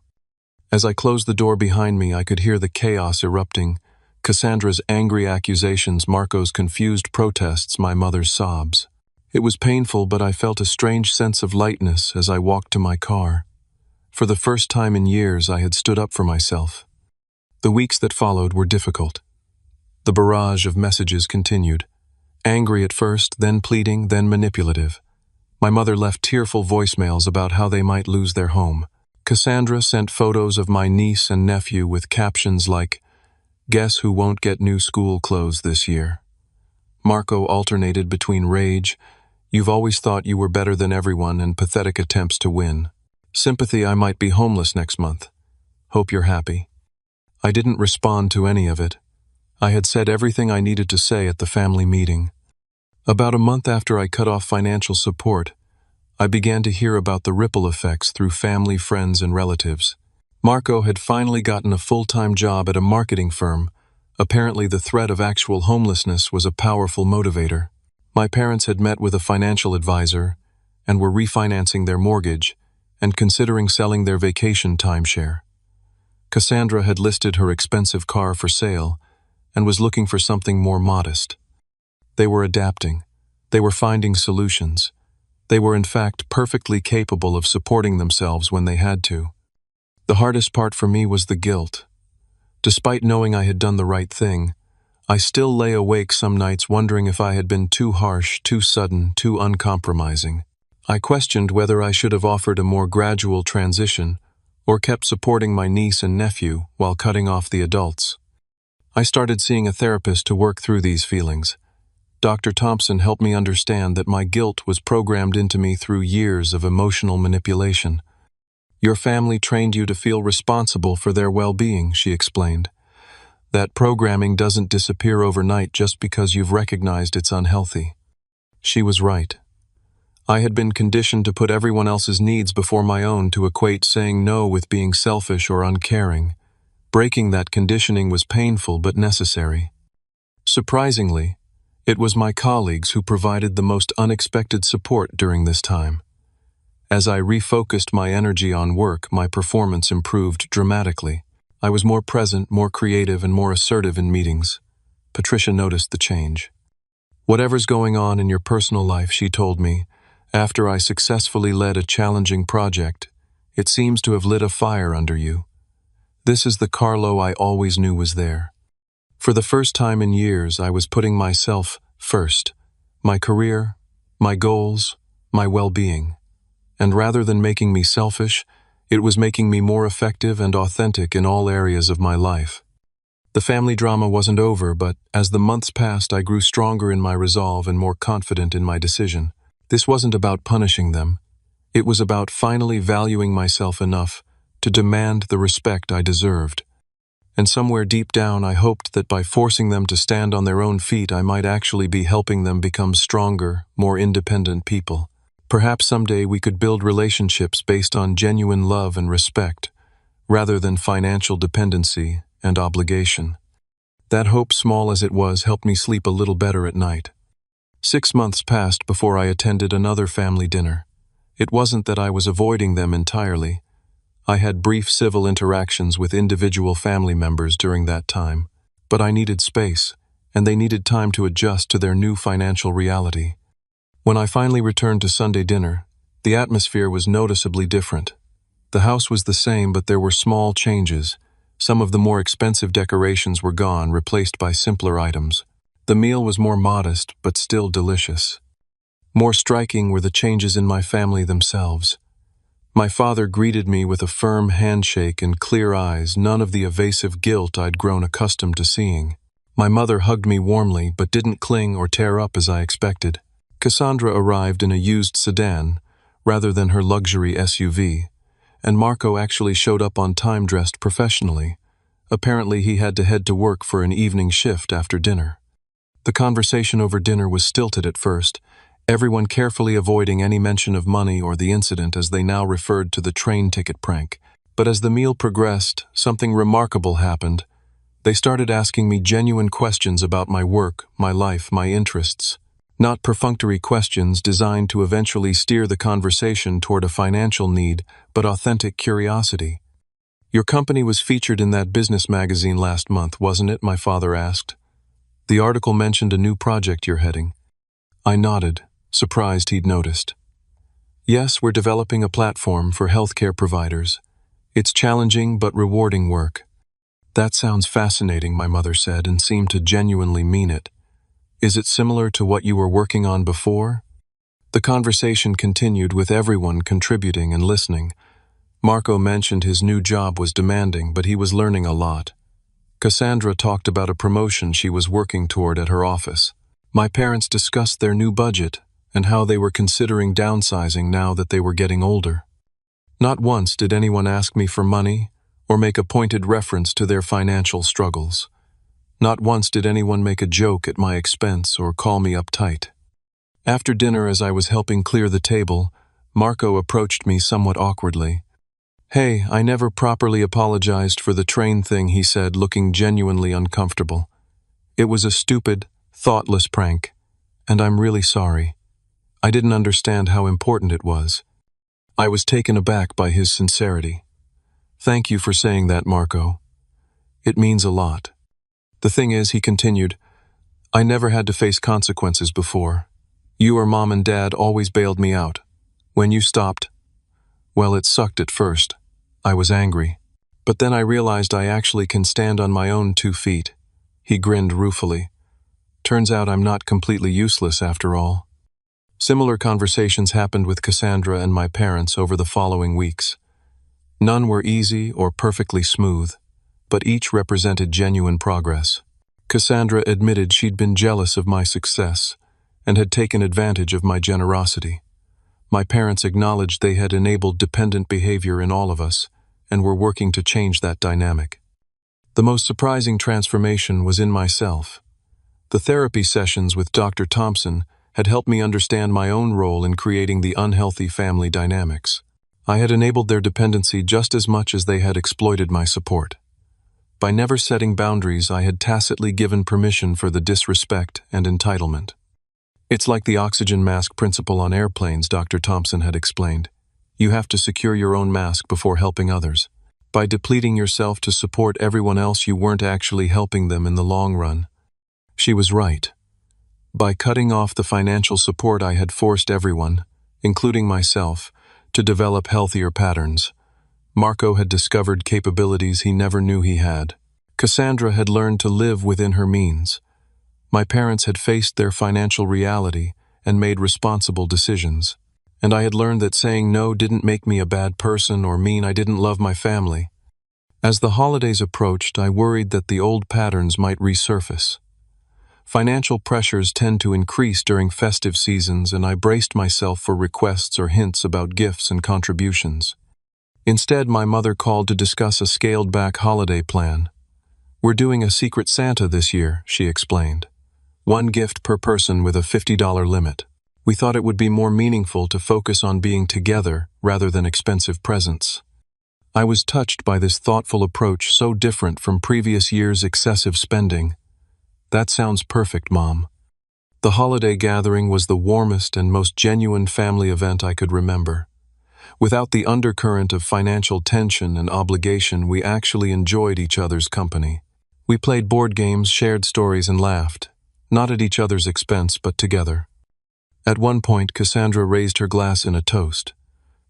As I closed the door behind me, I could hear the chaos erupting, Cassandra's angry accusations, Marco's confused protests, my mother's sobs. It was painful, but I felt a strange sense of lightness as I walked to my car. For the first time in years, I had stood up for myself. The weeks that followed were difficult. The barrage of messages continued. Angry at first, then pleading, then manipulative. My mother left tearful voicemails about how they might lose their home. Cassandra sent photos of my niece and nephew with captions like, "Guess who won't get new school clothes this year?" Marco alternated between rage, "You've always thought you were better than everyone," and pathetic attempts to win. Sympathy, "I might be homeless next month. Hope you're happy." I didn't respond to any of it. I had said everything I needed to say at the family meeting. About a month after I cut off financial support, I began to hear about the ripple effects through family, friends, and relatives. Marco had finally gotten a full-time job at a marketing firm. Apparently, the threat of actual homelessness was a powerful motivator. My parents had met with a financial advisor and were refinancing their mortgage and considering selling their vacation timeshare. Cassandra had listed her expensive car for sale and was looking for something more modest. They were adapting. They were finding solutions. They were in fact perfectly capable of supporting themselves when they had to. The hardest part for me was the guilt. Despite knowing I had done the right thing, I still lay awake some nights wondering if I had been too harsh, too sudden, too uncompromising. I questioned whether I should have offered a more gradual transition or kept supporting my niece and nephew while cutting off the adults. I started seeing a therapist to work through these feelings. Dr. Thompson helped me understand that my guilt was programmed into me through years of emotional manipulation. Your family trained you to feel responsible for their well-being, she explained. That programming doesn't disappear overnight just because you've recognized it's unhealthy. She was right. I had been conditioned to put everyone else's needs before my own, to equate saying no with being selfish or uncaring. Breaking that conditioning was painful but necessary. Surprisingly, it was my colleagues who provided the most unexpected support during this time. As I refocused my energy on work, my performance improved dramatically. I was more present, more creative, and more assertive in meetings. Patricia noticed the change. "Whatever's going on in your personal life," she told me, "after I successfully led a challenging project, it seems to have lit a fire under you. This is the Carlo I always knew was there." For the first time in years, I was putting myself first. My career, my goals, my well-being. And rather than making me selfish, it was making me more effective and authentic in all areas of my life. The family drama wasn't over, but as the months passed, I grew stronger in my resolve and more confident in my decision. This wasn't about punishing them. It was about finally valuing myself enough to demand the respect I deserved. And somewhere deep down, I hoped that by forcing them to stand on their own feet, I might actually be helping them become stronger, more independent people. Perhaps someday we could build relationships based on genuine love and respect, rather than financial dependency and obligation. That hope, small as it was, helped me sleep a little better at night. 6 months passed before I attended another family dinner. It wasn't that I was avoiding them entirely. I had brief civil interactions with individual family members during that time, but I needed space, and they needed time to adjust to their new financial reality. When I finally returned to Sunday dinner, the atmosphere was noticeably different. The house was the same, but there were small changes. Some of the more expensive decorations were gone, replaced by simpler items. The meal was more modest, but still delicious. More striking were the changes in my family themselves. My father greeted me with a firm handshake and clear eyes, none of the evasive guilt I'd grown accustomed to seeing. My mother hugged me warmly, but didn't cling or tear up as I expected. Cassandra arrived in a used sedan, rather than her luxury SUV, and Marco actually showed up on time dressed professionally. Apparently he had to head to work for an evening shift after dinner. The conversation over dinner was stilted at first, everyone carefully avoiding any mention of money or the incident as they now referred to the train ticket prank. But as the meal progressed, something remarkable happened. They started asking me genuine questions about my work, my life, my interests. Not perfunctory questions designed to eventually steer the conversation toward a financial need, but authentic curiosity. "Your company was featured in that business magazine last month, wasn't it?" my father asked. "The article mentioned a new project you're heading." I nodded, surprised he'd noticed. "Yes, we're developing a platform for healthcare providers. It's challenging but rewarding work." "That sounds fascinating," my mother said, and seemed to genuinely mean it. "Is it similar to what you were working on before?" The conversation continued with everyone contributing and listening. Marco mentioned his new job was demanding, but he was learning a lot. Cassandra talked about a promotion she was working toward at her office. My parents discussed their new budget and how they were considering downsizing now that they were getting older. Not once did anyone ask me for money or make a pointed reference to their financial struggles. Not once did anyone make a joke at my expense or call me uptight. After dinner, as I was helping clear the table, Marco approached me somewhat awkwardly. "Hey, I never properly apologized for the train thing," he said, looking genuinely uncomfortable. "It was a stupid, thoughtless prank, and I'm really sorry. I didn't understand how important it was." I was taken aback by his sincerity. "Thank you for saying that, Marco. It means a lot. The thing is," he continued, "I never had to face consequences before. You or Mom and Dad always bailed me out. When you stopped, well, it sucked at first. I was angry. But then I realized I actually can stand on my own 2 feet. He grinned ruefully. "Turns out I'm not completely useless after all." Similar conversations happened with Cassandra and my parents over the following weeks. None were easy or perfectly smooth, but each represented genuine progress. Cassandra admitted she'd been jealous of my success and had taken advantage of my generosity. My parents acknowledged they had enabled dependent behavior in all of us and were working to change that dynamic. The most surprising transformation was in myself. The therapy sessions with Dr. Thompson had helped me understand my own role in creating the unhealthy family dynamics. I had enabled their dependency just as much as they had exploited my support. By never setting boundaries, I had tacitly given permission for the disrespect and entitlement. "It's like the oxygen mask principle on airplanes," Dr. Thompson had explained. "You have to secure your own mask before helping others. By depleting yourself to support everyone else, you weren't actually helping them in the long run." She was right. By cutting off the financial support, I had forced everyone, including myself, to develop healthier patterns. Marco had discovered capabilities he never knew he had. Cassandra had learned to live within her means. My parents had faced their financial reality and made responsible decisions. And I had learned that saying no didn't make me a bad person or mean I didn't love my family. As the holidays approached, I worried that the old patterns might resurface. Financial pressures tend to increase during festive seasons, and I braced myself for requests or hints about gifts and contributions. Instead, my mother called to discuss a scaled-back holiday plan. "We're doing a Secret Santa this year," she explained. "One gift per person with a $50 limit. We thought it would be more meaningful to focus on being together rather than expensive presents." I was touched by this thoughtful approach, so different from previous years' excessive spending. "That sounds perfect, Mom." The holiday gathering was the warmest and most genuine family event I could remember. Without the undercurrent of financial tension and obligation, we actually enjoyed each other's company. We played board games, shared stories, and laughed, not at each other's expense, but together. At one point, Cassandra raised her glass in a toast.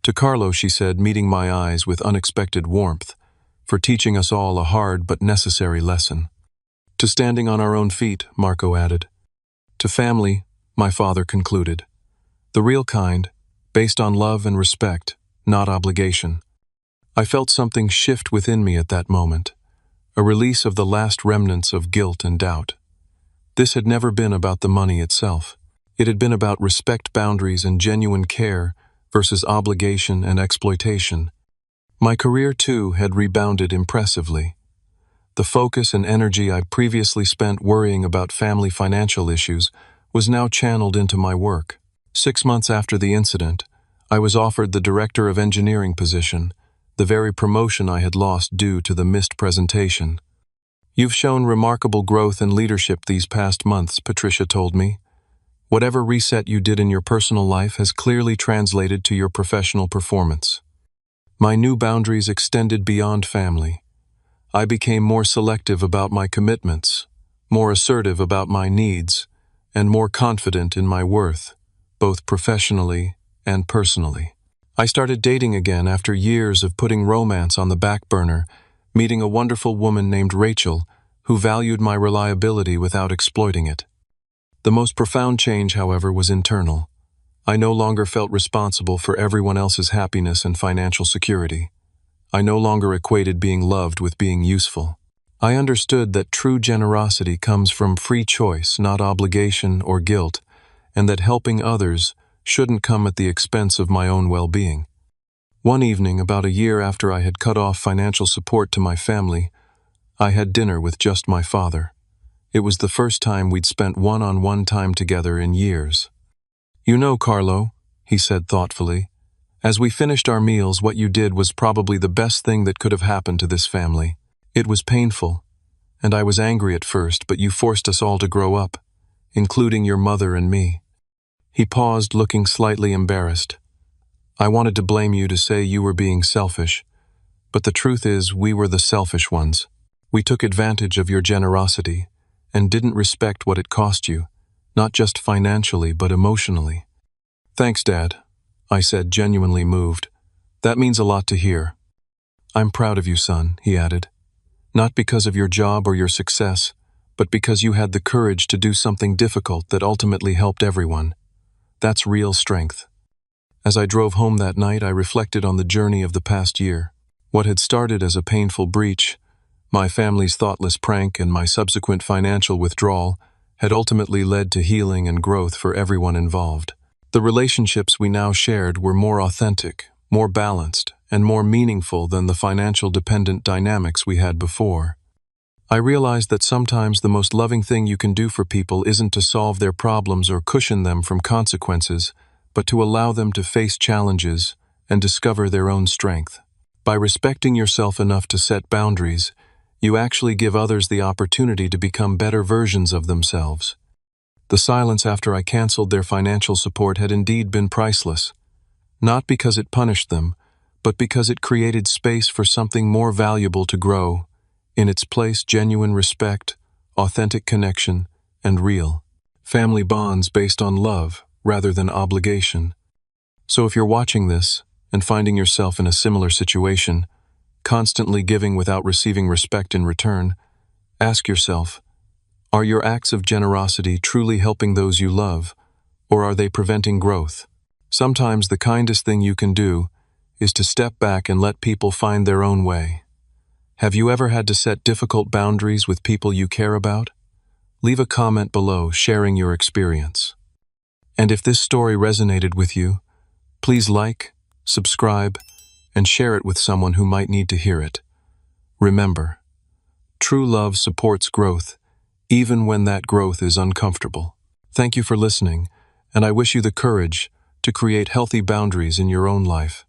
"To Carlo," she said, meeting my eyes with unexpected warmth, "for teaching us all a hard but necessary lesson." "To standing on our own feet," Marco added. "To family," my father concluded. "The real kind, based on love and respect, not obligation." I felt something shift within me at that moment, a release of the last remnants of guilt and doubt. This had never been about the money itself. It had been about respect, boundaries, and genuine care versus obligation and exploitation. My career, too, had rebounded impressively. The focus and energy I previously spent worrying about family financial issues was now channeled into my work. 6 months after the incident, I was offered the Director of Engineering position, the very promotion I had lost due to the missed presentation. "You've shown remarkable growth and leadership these past months," Patricia told me. "Whatever reset you did in your personal life has clearly translated to your professional performance." My new boundaries extended beyond family. I became more selective about my commitments, more assertive about my needs, and more confident in my worth, both professionally and personally. I started dating again after years of putting romance on the back burner, meeting a wonderful woman named Rachel, who valued my reliability without exploiting it. The most profound change, however, was internal. I no longer felt responsible for everyone else's happiness and financial security. I no longer equated being loved with being useful. I understood that true generosity comes from free choice, not obligation or guilt, and that helping others shouldn't come at the expense of my own well-being. One evening, about a year after I had cut off financial support to my family, I had dinner with just my father. It was the first time we'd spent one-on-one time together in years. "You know, Carlo," he said thoughtfully, "as we finished our meals, what you did was probably the best thing that could have happened to this family. It was painful, and I was angry at first, but you forced us all to grow up, including your mother and me." He paused, looking slightly embarrassed. "I wanted to blame you, to say you were being selfish, but the truth is we were the selfish ones. We took advantage of your generosity and didn't respect what it cost you, not just financially but emotionally." "Thanks, Dad," I said, genuinely moved. "That means a lot to hear." "I'm proud of you, son," he added. "Not because of your job or your success, but because you had the courage to do something difficult that ultimately helped everyone. That's real strength." As I drove home that night, I reflected on the journey of the past year. What had started as a painful breach, my family's thoughtless prank and my subsequent financial withdrawal, had ultimately led to healing and growth for everyone involved. The relationships we now shared were more authentic, more balanced, and more meaningful than the financial dependent dynamics we had before. I realized that sometimes the most loving thing you can do for people isn't to solve their problems or cushion them from consequences, but to allow them to face challenges and discover their own strength. By respecting yourself enough to set boundaries, you actually give others the opportunity to become better versions of themselves. The silence after I canceled their financial support had indeed been priceless, not because it punished them, but because it created space for something more valuable to grow. In its place, genuine respect, authentic connection, and real family bonds based on love rather than obligation. So if you're watching this and finding yourself in a similar situation, constantly giving without receiving respect in return, ask yourself, are your acts of generosity truly helping those you love, or are they preventing growth? Sometimes the kindest thing you can do is to step back and let people find their own way. Have you ever had to set difficult boundaries with people you care about? leave a comment below sharing your experience. And if this story resonated with you, please like, subscribe, and share it with someone who might need to hear it. Remember, true love supports growth, even when that growth is uncomfortable. Thank you for listening, and I wish you the courage to create healthy boundaries in your own life.